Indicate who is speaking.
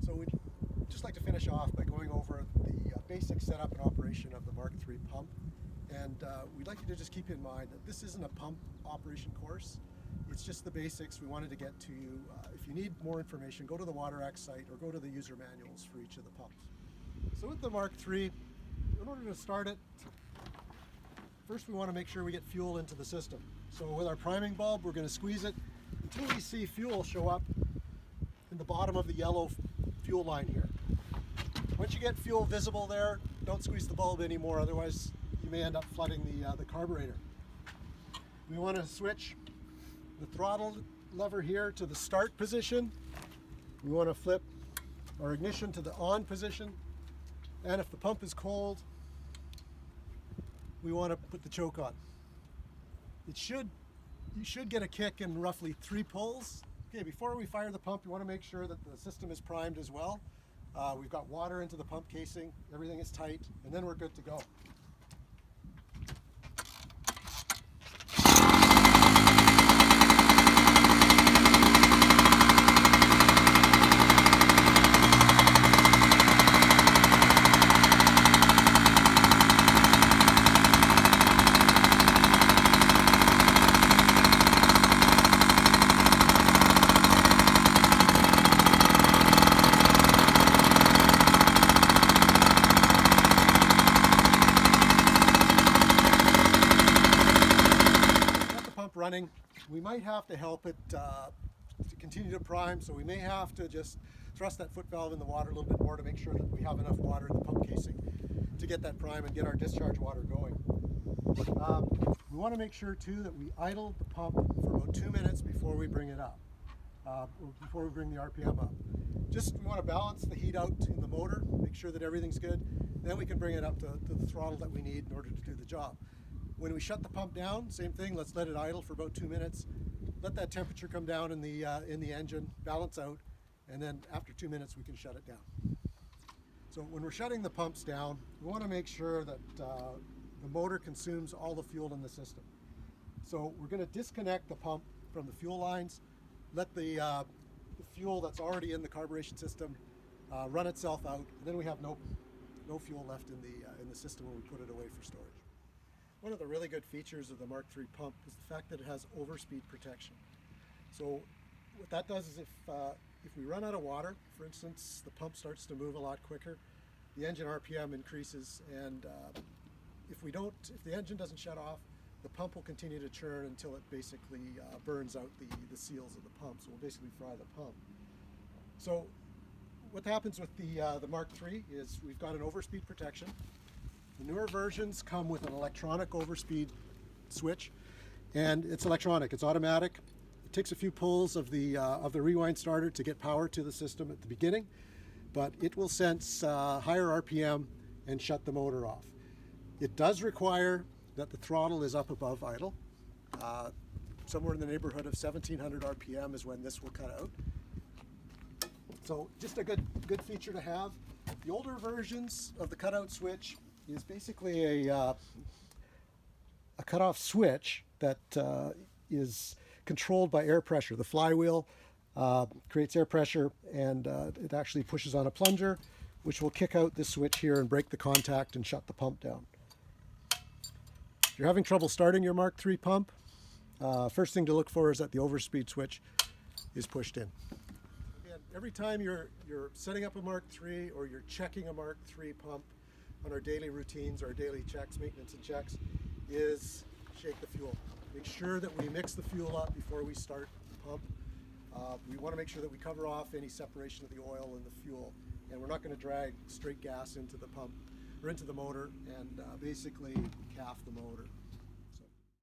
Speaker 1: So we'd just like to finish off by going over the basic setup and operation of the Mark III pump. And we'd like you to just keep in mind that this isn't a pump operation course. It's just the basics we wanted to get to you. If you need more information, go to the WaterX site or go to the user manuals for each of the pumps. So with the Mark III, in order to start it, first we want to make sure we get fuel into the system. So with our priming bulb, we're going to squeeze it until we see fuel show up in the bottom of the yellow fuel line here. Once you get fuel visible there, don't squeeze the bulb anymore, otherwise you may end up flooding the carburetor. We want to switch the throttle lever here to the start position. We want to flip our ignition to the on position, and if the pump is cold, we want to put the choke on. You should get a kick in roughly 3 pulls. Okay, before we fire the pump, you want to make sure that the system is primed as well. We've got water into the pump casing, everything is tight, and then we're good to go. Running, we might have to help it to continue to prime, so we may have to just thrust that foot valve in the water a little bit more to make sure that we have enough water in the pump casing to get that prime and get our discharge water going. We want to make sure too that we idle the pump for about 2 minutes before we bring it up, before we bring the RPM up. Just we want to balance the heat out in the motor, make sure that everything's good, then we can bring it up to the throttle that we need in order to do the job. When we shut the pump down, same thing, let's let it idle for about 2 minutes. Let that temperature come down in the engine, balance out, and then after 2 minutes we can shut it down. So when we're shutting the pumps down, we want to make sure that the motor consumes all the fuel in the system. So we're going to disconnect the pump from the fuel lines, let the fuel that's already in the carburation system run itself out, and then we have no fuel left in the system when we put it away for storage. One of the really good features of the Mark III pump is the fact that it has overspeed protection. So what that does is if we run out of water, for instance, the pump starts to move a lot quicker, the engine RPM increases, and if the engine doesn't shut off, the pump will continue to churn until it basically burns out the seals of the pump. So we'll basically fry the pump. So what happens with the Mark III is we've got an overspeed protection. The newer versions come with an electronic overspeed switch, and it's electronic, it's automatic. It takes a few pulls of the rewind starter to get power to the system at the beginning, but it will sense higher RPM and shut the motor off. It does require that the throttle is up above idle. Somewhere in the neighborhood of 1700 RPM is when this will cut out. So just a good feature to have. The older versions of the cutout switch is basically a cutoff switch that is controlled by air pressure. The flywheel creates air pressure, and it actually pushes on a plunger, which will kick out this switch here and break the contact and shut the pump down. If you're having trouble starting your Mark III pump, first thing to look for is that the overspeed switch is pushed in. Again, every time you're setting up a Mark III or you're checking a Mark III pump, on our daily routines, our daily checks, maintenance and checks, is shake the fuel. Make sure that we mix the fuel up before we start the pump. We want to make sure that we cover off any separation of the oil and the fuel, and we're not going to drag straight gas into the pump or into the motor and basically calf the motor.